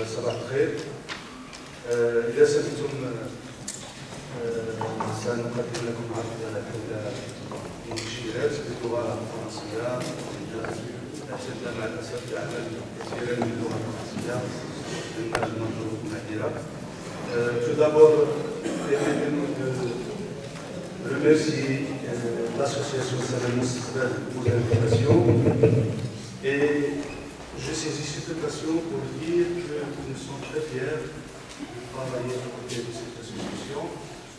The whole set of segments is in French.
صباح الخير. إذا سمحتم سنقدم لكم عرض حول المشكلات باللغة الفرنسية. اعتدنا مع الأسف بعمل كثيرا باللغة الفرنسية من المنظور المعذرة. Tout d'abord, permettez-nous de remercier l'association Salamous pour l'invitation. Et je saisis cette occasion pour dire que nous sommes très fiers de travailler à côté de cette association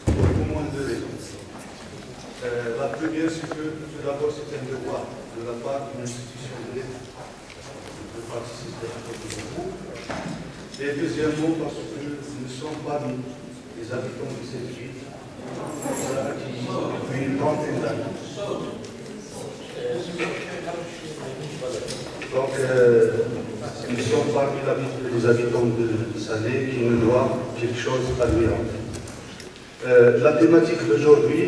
pour au moins deux raisons. La première, c'est que tout d'abord, c'est un devoir de la part d'une institution de l'État de participer à côté de vous. Et deuxièmement, parce que nous sommes parmi les habitants de cette ville qui, depuis une trentaine d'années. Donc, nous sommes parmi les habitants de Salé qui nous doivent quelque chose à lui rendre. La thématique d'aujourd'hui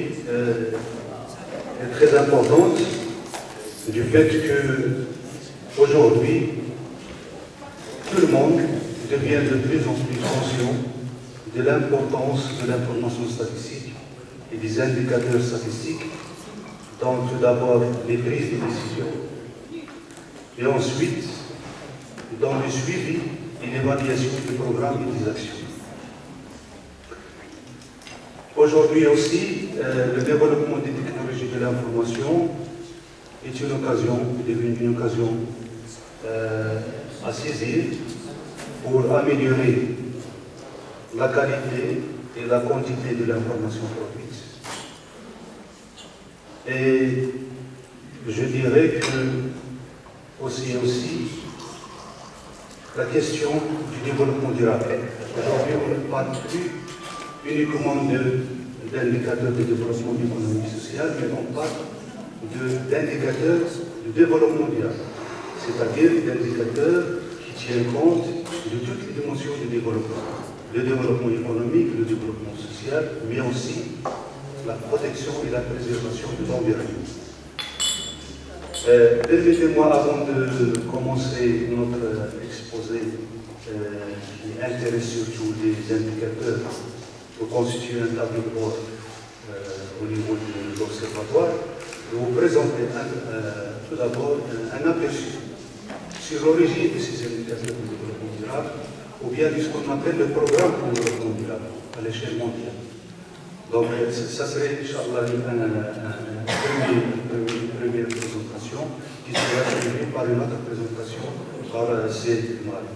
est très importante du fait que aujourd'hui, tout le monde devient de plus en plus conscient de l'importance de l'information statistique et des indicateurs statistiques dans tout d'abord les prises de décision et ensuite dans le suivi et l'évaluation des programmes et des actions. Aujourd'hui aussi, le développement des technologies de l'information est devenu une occasion à saisir pour améliorer la qualité et la quantité de l'information produite. Et je dirais que aussi la question du développement durable. Aujourd'hui, on ne parle plus uniquement d'indicateurs de développement économique et social, mais on parle d'indicateurs de développement durable, c'est-à-dire d'indicateurs qui tiennent compte de toutes les dimensions du développement. Le développement économique, le développement social, mais aussi la protection et la préservation de l'environnement. Permettez-moi, avant de commencer notre exposé qui intéresse surtout les indicateurs pour constituer un tableau de bord au niveau de l'observatoire, de vous présenter tout d'abord un aperçu sur l'origine de ces indicateurs de développement durable, ou bien de ce qu'on appelle le programme de développement durable à l'échelle mondiale. Donc, ça serait, Inch'Allah, une première présentation qui sera suivie par une autre présentation par Seyd Mali.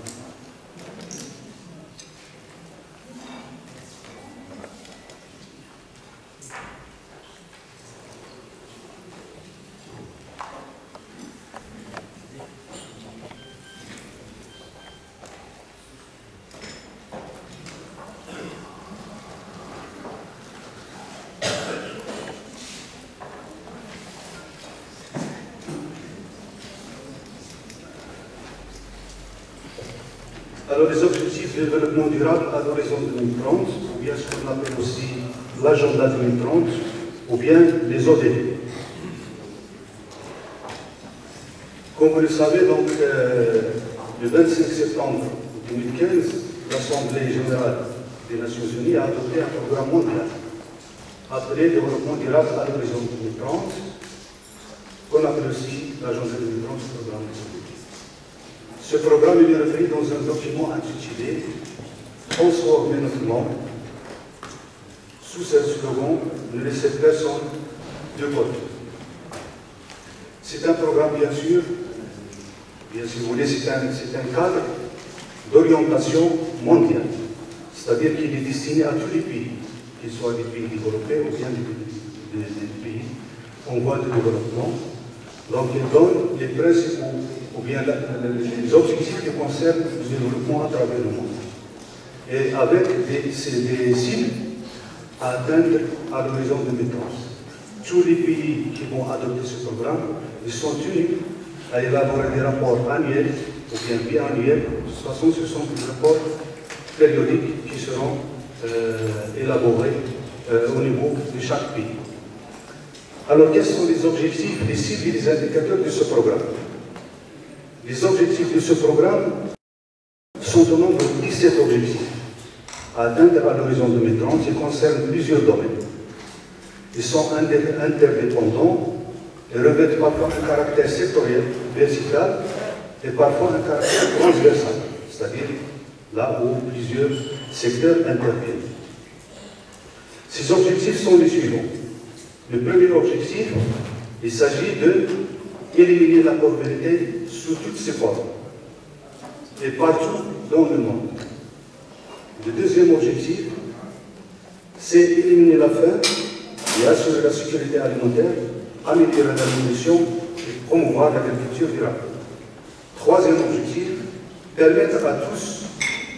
Alors, les objectifs de développement durable à l'horizon 2030, ou bien ce qu'on appelle aussi l'agenda 2030, ou bien les ODD. Comme vous le savez, donc, le 25 septembre 2015, l'Assemblée générale des Nations Unies a adopté un programme mondial appelé développement durable à l'horizon 2030, qu'on appelle aussi l'agenda 2030, ce programme. Ce programme est repris dans un document intitulé « Transformer notre monde » sous ce slogan « Ne laissez personne de côté ». C'est un programme, bien sûr, si vous voulez, c'est un cadre d'orientation mondiale, c'est-à-dire qu'il est destiné à tous les pays, qu'ils soient des pays développés ou bien des pays en voie de développement. Donc, il donne les principaux ou bien les objectifs qui concernent le développement à travers le monde. Et avec des cibles à atteindre à l'horizon 2030. Tous les pays qui vont adopter ce programme, ils sont tenus à élaborer des rapports annuels ou bien biannuels. De toute façon, ce sont des rapports périodiques qui seront élaborés au niveau de chaque pays. Alors, quels sont les objectifs, les cibles et les indicateurs de ce programme? Les objectifs de ce programme sont au nombre de 17 objectifs à atteindre à l'horizon 2030 qui concernent plusieurs domaines. Ils sont interdépendants et revêtent parfois un caractère sectoriel, vertical, et parfois un caractère transversal, c'est-à-dire là où plusieurs secteurs interviennent. Ces objectifs sont les suivants. Le premier objectif, il s'agit d'éliminer la pauvreté sous toutes ses formes et partout dans le monde. Le deuxième objectif, c'est éliminer la faim et assurer la sécurité alimentaire, améliorer la nutrition et promouvoir l'agriculture durable. Troisième objectif, permettre à tous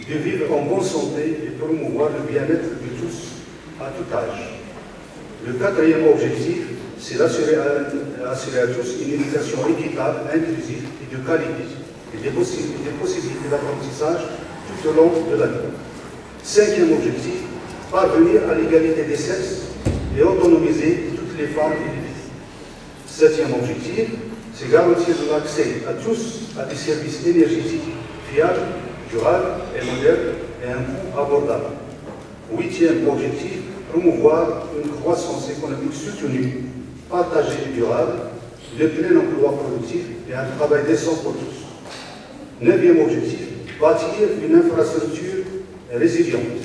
de vivre en bonne santé et promouvoir le bien-être de tous à tout âge. Le quatrième objectif, c'est d'assurer à tous une éducation équitable, inclusive et de qualité, et des possibilités d'apprentissage tout au long de la vie. Cinquième objectif, parvenir à l'égalité des sexes et autonomiser toutes les femmes et les filles. Septième objectif, c'est garantir l'accès à tous à des services énergétiques fiables, durables et modernes et à un coût abordable. Huitième objectif, promouvoir une croissance économique soutenue, partagée et durable, le plein emploi productif et un travail décent pour tous. Neuvième objectif, bâtir une infrastructure résiliente,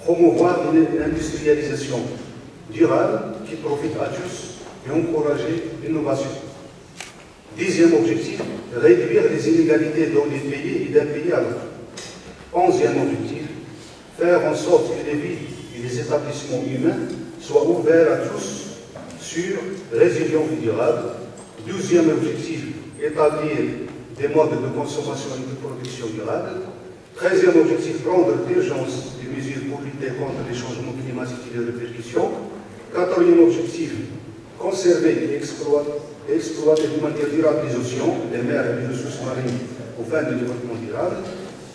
promouvoir une industrialisation durable qui profite à tous et encourager l'innovation. Dixième objectif, réduire les inégalités dans les pays et d'un pays à l'autre. Onzième objectif, faire en sorte que les villes et les établissements humains soient ouverts à tous, sûrs, résilients et durables. Douzième objectif, établir des modes de consommation et de production durable. 13e objectif, prendre d'urgence des mesures pour lutter contre les changements climatiques et leurs répercussions. 14e objectif, conserver et exploiter de manière durable les océans, les mers et les ressources marines aux fins de développement durable.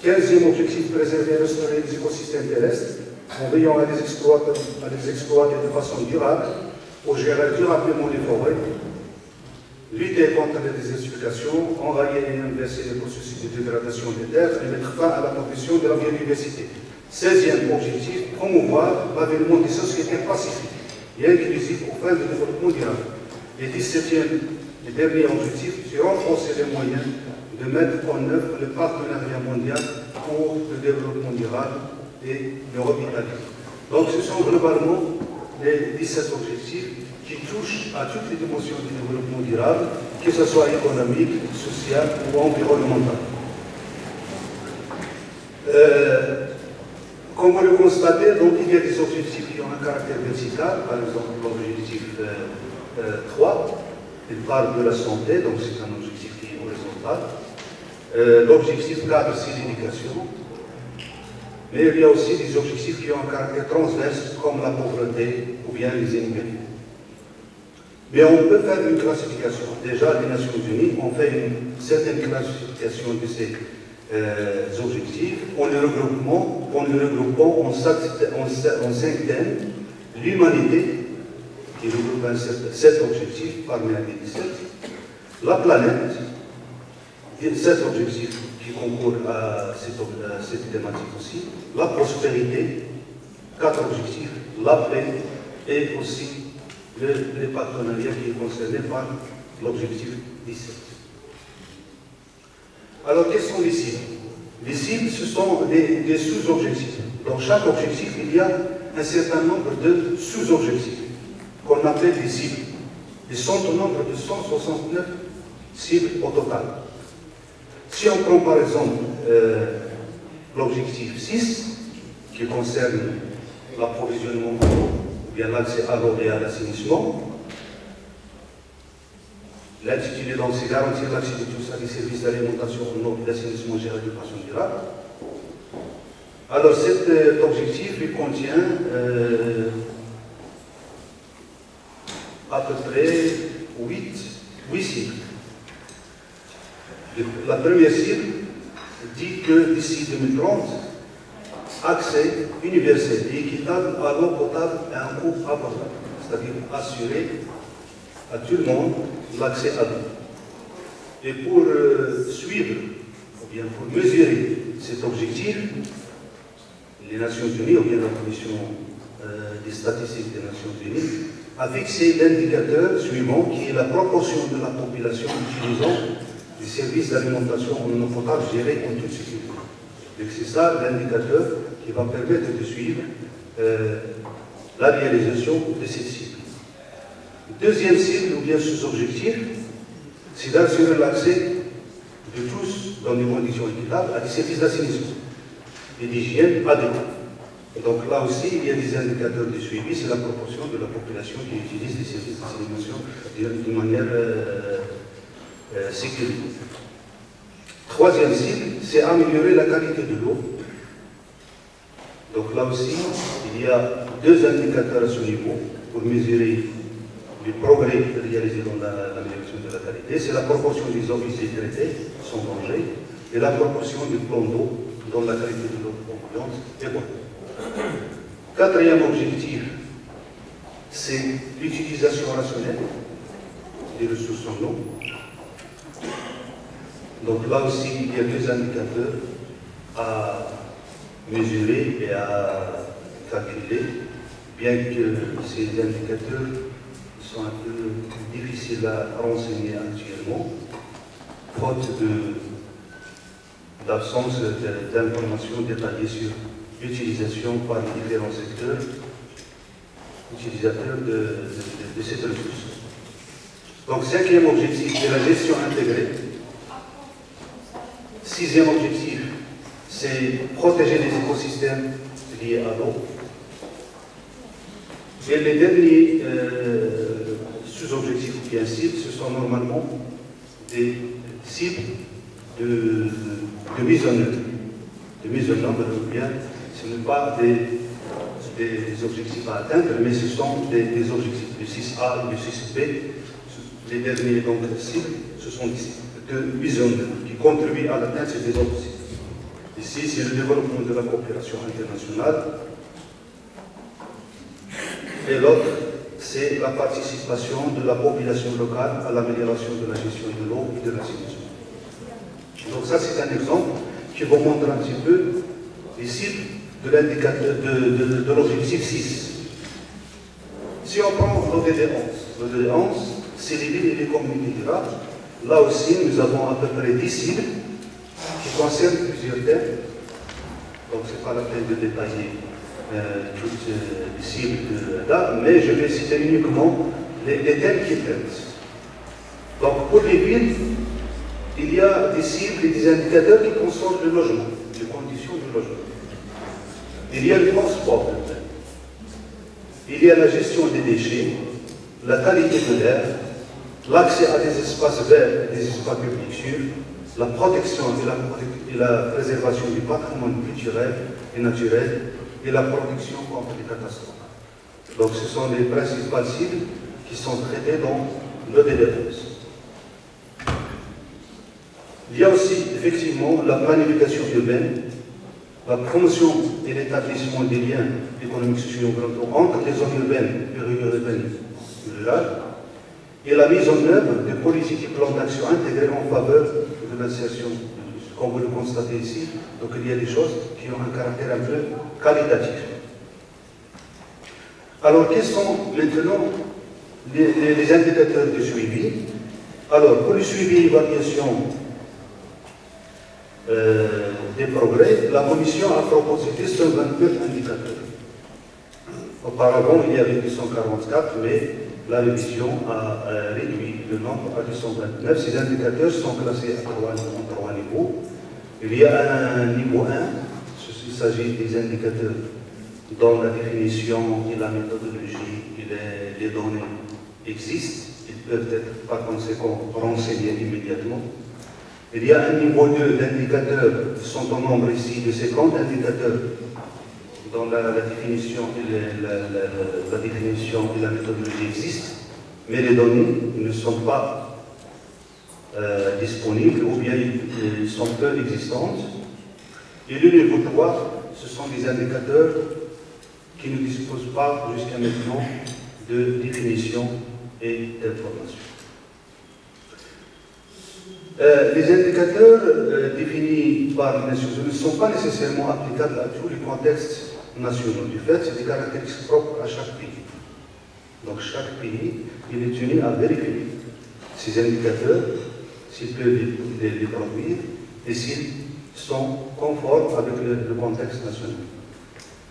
15e objectif, préserver et restaurer les écosystèmes terrestres en veillant à les exploiter de façon durable pour gérer durablement les forêts, lutter contre la désertification, enrayer et inverser les processus de dégradation des terres et mettre fin à la protection de la biodiversité. 16e objectif, promouvoir l'avènement des sociétés pacifiques et inclusives aux fins de développement durable. Et 17e et dernier objectif, c'est renforcer les moyens de mettre en œuvre le partenariat mondial pour le développement durable et le revitaliser. Donc ce sont globalement les 17 objectifs qui touchent à toutes les dimensions du développement durable, que ce soit économique, social ou environnemental. Comme vous le constatez, donc, il y a des objectifs qui ont un caractère vertical, par exemple l'objectif 3, il parle de la santé, donc c'est un objectif qui est horizontal. L'objectif 4, c'est l'éducation. Mais il y a aussi des objectifs qui ont un caractère transverse, comme la pauvreté ou bien les inégalités. Mais on peut faire une classification. Déjà, les Nations Unies ont fait une certaine classification de ces objectifs en les regroupant en 5 thèmes. L'humanité, qui regroupe 7 objectifs parmi les 17. La planète, 7 objectifs qui concourent à cette thématique aussi. La prospérité, 4 objectifs. La paix et aussi les partenariats qui est concerné par l'objectif 17. Alors, quelles sont les cibles? Les cibles, ce sont des sous-objectifs. Dans chaque objectif, il y a un certain nombre de sous-objectifs qu'on appelle les cibles. Ils sont au nombre de 169 cibles au total. Si on prend par exemple l'objectif 6, qui concerne l'approvisionnement en eau, ou bien l'accès à l'eau et à l'assainissement, l'intitulé donc c'est garantir l'accès de tous à des services d'alimentation en eau et d'assainissement gérés de façon durable. Alors cet objectif il contient à peu près 8 cibles. La première cible dit que d'ici 2030, accès universel et équitable à l'eau potable à un coût abordable, c'est-à-dire assurer à tout le monde l'accès à l'eau. Et pour suivre, ou bien pour mesurer cet objectif, les Nations Unies, ou bien la Commission des statistiques des Nations Unies, a fixé l'indicateur suivant qui est la proportion de la population utilisant des services d'alimentation en eau potable gérés en toute sécurité. Donc c'est ça l'indicateur qui va permettre de suivre la réalisation de cette cible. Deuxième cible, ou bien sous-objectif, c'est d'assurer l'accès de tous dans des conditions équitables à des services d'assainissement et d'hygiène adéquats. Donc là aussi, il y a des indicateurs de suivi, c'est la proportion de la population qui utilise les services d'assainissement d'une manière sécurisée. Troisième cible, c'est améliorer la qualité de l'eau. Donc là aussi, il y a deux indicateurs à ce niveau pour mesurer le progrès réalisé dans l'amélioration de la qualité. C'est la proportion des eaux usées traitées sans danger et la proportion du plan d'eau dans la qualité de l'eau ambiante est bonne. Quatrième objectif, c'est l'utilisation rationnelle des ressources en eau. Donc là aussi, il y a deux indicateurs à mesurer et à calculer, bien que ces indicateurs sont un peu difficiles à renseigner actuellement, faute d'absence d'informations détaillées sur l'utilisation par les différents secteurs utilisateurs de cette ressource. Donc, cinquième objectif, c'est la gestion intégrée. Sixième objectif, c'est protéger les écosystèmes liés à l'eau. Et les derniers sous-objectifs ou bien cibles, ce sont normalement des cibles de mise en œuvre. De mise en œuvre, ou bien ce ne sont pas des objectifs à atteindre, mais ce sont des objectifs du 6A et du 6B. Les derniers donc, cibles, ce sont des cibles de mise en œuvre qui contribuent à l'atteinte des autres cibles. Ici, c'est le développement de la coopération internationale. Et l'autre, c'est la participation de la population locale à l'amélioration de la gestion de l'eau et de l'assainissement. Donc ça, c'est un exemple qui vous montre un petit peu les cibles de l'indicateur de l'objectif 6. Si on prend l'ODD 11, l'ODD 11, c'est les villes et les communautés rurales. Là aussi, nous avons à peu près 10 cibles qui concernent plusieurs thèmes. Donc, ce n'est pas la peine de détailler toutes les cibles là, mais je vais citer uniquement les thèmes qui traitent. Donc, pour les villes, il y a des cibles et des indicateurs qui concernent le logement, les conditions du logement. Il y a le transport, il y a la gestion des déchets, la qualité de l'air, l'accès à des espaces verts et des espaces publics sûrs, la protection et la préservation du patrimoine culturel et naturel et la protection contre les catastrophes. Donc ce sont les principales cibles qui sont traitées dans l'ODD 11. Il y a aussi effectivement la planification urbaine, la promotion et l'établissement des liens économiques, sociaux et environnementaux entre les zones urbaines, périurbaines et rurales, et la mise en œuvre de politiques et plans d'action intégrés en faveur de l'insertion de tous. Comme vous le constatez ici, donc il y a des choses qui ont un caractère un peu qualitatif. Alors, quels sont maintenant les indicateurs de suivi? Alors, pour le suivi et évaluation des progrès, la Commission a proposé 229 indicateurs. Auparavant, il y avait 244, mais la révision a réduit le nombre à 229. Ces indicateurs sont classés en trois niveaux. Il y a un niveau 1, il s'agit des indicateurs dont la définition et la méthodologie et les données existent. Ils peuvent être par conséquent renseignés immédiatement. Il y a un niveau 2 d'indicateurs qui sont au nombre ici de 50 indicateurs dont la définition et la méthodologie existent, mais les données ne sont pas disponibles ou bien ils sont peu existantes. Et le niveau 3, ce sont des indicateurs qui ne disposent pas jusqu'à maintenant de définition et d'information. Les indicateurs définis par les Nations Unies ne sont pas nécessairement applicables à tous les contextes nationaux. Du fait, c'est des caractéristiques propres à chaque pays. Donc chaque pays, il est tenu à vérifier ces indicateurs, s'il peut les produire et s'ils sont conformes avec le contexte national.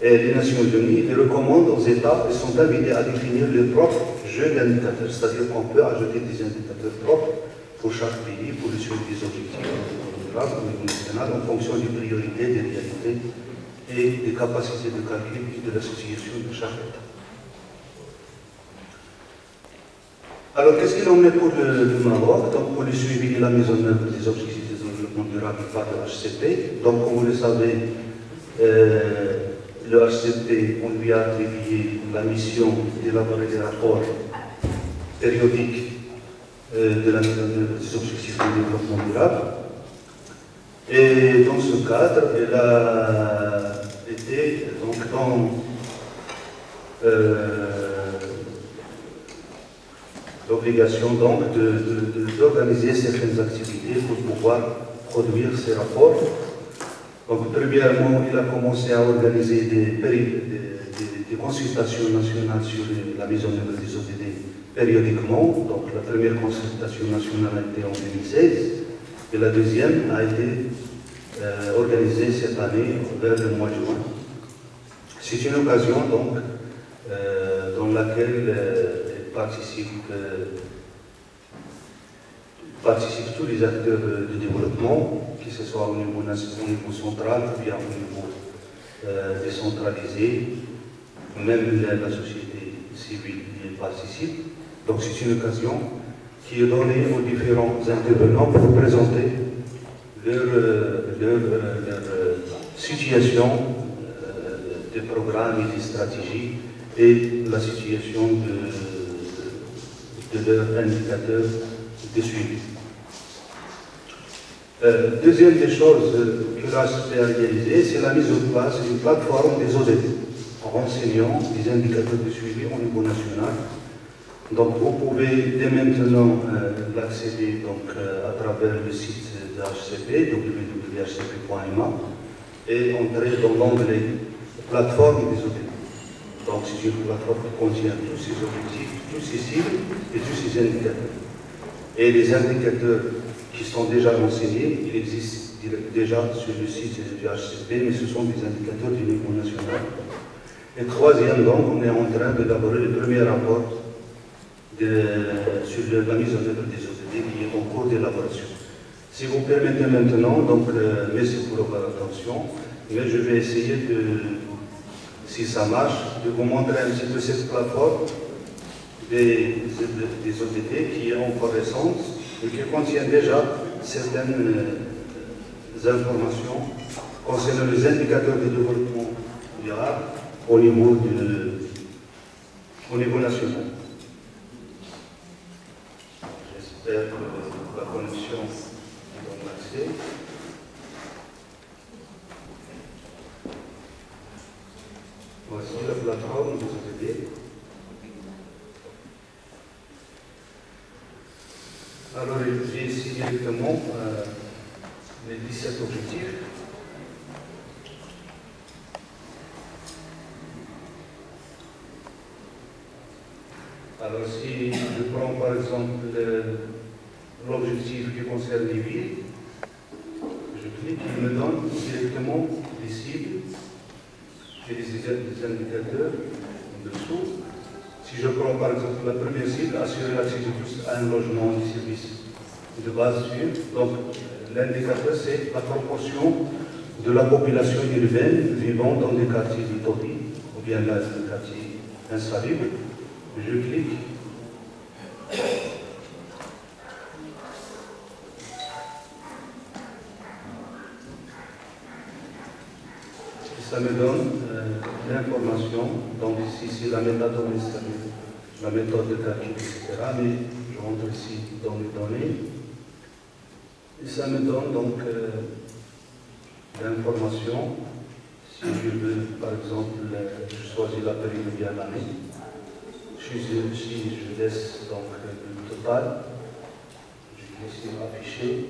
Et les Nations Unies les recommandent aux États et sont invités à définir leurs propres jeux d'indicateurs, c'est-à-dire qu'on peut ajouter des indicateurs propres pour chaque pays, pour le suivi des objectifs durables au niveau national, en fonction des priorités, des réalités et des capacités de calcul et de l'association de chaque État. Alors, qu'est-ce qu'il en est pour le Maroc? Donc, pour le suivi et la mise en œuvre des objectifs de développement durable par le HCP. Donc, comme vous le savez, le HCP, on lui a attribué la mission d'élaborer des rapports périodiques de la mise en œuvre des objectifs de développement durable. Et dans ce cadre, elle a été donc dans l'obligation d'organiser certaines activités pour pouvoir produire ces rapports. Donc, premièrement, il a commencé à organiser des consultations nationales sur la mise en œuvre des ODD périodiquement. Donc, la première consultation nationale a été en 2016 et la deuxième a été organisée cette année vers le mois de juin. C'est une occasion donc dans laquelle participent tous les acteurs de développement, que ce soit au niveau central ou bien au niveau décentralisé, même la société civile y participe. Donc c'est une occasion qui est donnée aux différents intervenants pour présenter leur situation des programmes et des stratégies et la situation de leurs indicateurs de suivi. Deuxième des choses que l'ASP a réalisé, c'est la mise en place d'une plateforme des ODD, renseignant des indicateurs de suivi au niveau national. Donc vous pouvez dès maintenant l'accéder à travers le site de HCP, www.hcp.ma, et entrer dans l'onglet plateforme des ODD. Donc c'est une plateforme qui contient tous ces objectifs, tous ces cibles et tous ces indicateurs. Et les indicateurs qui sont déjà renseignés, ils existent déjà sur le site du HCP, mais ce sont des indicateurs du niveau national. Et troisième, donc, on est en train d'élaborer le premier rapport sur la mise en œuvre des ODD qui est en cours d'élaboration. Si vous permettez maintenant, donc, merci pour votre attention, mais je vais essayer si ça marche, de vous montrer un petit peu cette plateforme des ODD qui est encore récente et qui contient déjà certaines informations concernant les indicateurs de développement durable au niveau national. J'espère que la connexion est en accès. Voici la plateforme des ODD. Alors, j'ai ici directement les 17 objectifs. Alors, si je prends par exemple l'objectif qui concerne les villes, je clique, il me donne directement les cibles et les indicateurs en dessous. Si je prends par exemple la première cible, assurer l'accès de tous à un logement et services de base sûre. Donc l'indicateur, c'est la proportion de la population urbaine vivant dans des quartiers littoraux ou bien dans des quartiers insalubres. Je clique. Et ça me donne l'information. Donc ici, c'est la méthode de calcul, etc. Mais je rentre ici dans les données. Et ça me donne donc l'information. Si je veux, par exemple, je choisis la période bien l'année. Si je laisse donc le total, je ici affiché.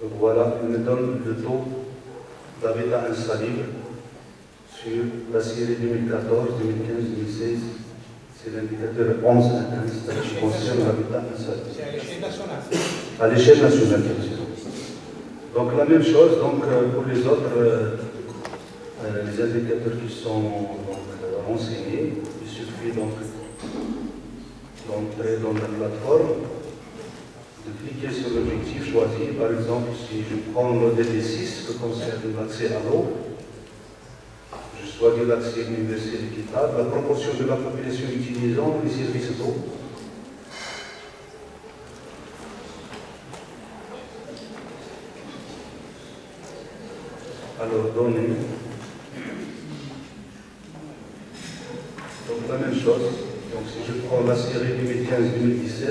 Donc voilà, il me donne le taux d'habitat insalubre sur la série 2014, 2015, 2016. C'est l'indicateur 11 qui concerne l'habitat insalubre. C'est à l'échelle nationale. À l'échelle nationale, bien sûr. Donc la même chose donc, pour les autres, les indicateurs qui sont donc, renseignés. Il suffit donc d'entrer dans la plateforme, de cliquer sur l'objectif choisi. Par exemple, si je prends le DD6 qui concerne l'accès à l'eau, je choisis l'accès universel équitable, la proportion de la population utilisant les services d'eau. Alors, données. Donc, la même chose. Donc, si je prends la série 2015-2017,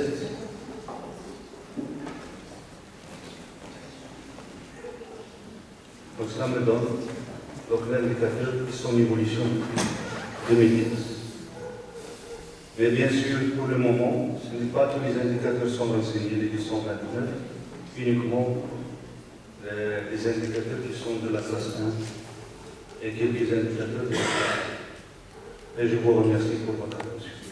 donc ça me donne l'indicateur qui son évolution depuis 2015. Mais bien sûr, pour le moment, ce n'est pas tous les indicateurs sont renseignés, les 229, uniquement les indicateurs qui sont de la classe 1 et quelques indicateurs de la classe 2. Et je vous remercie pour votre attention.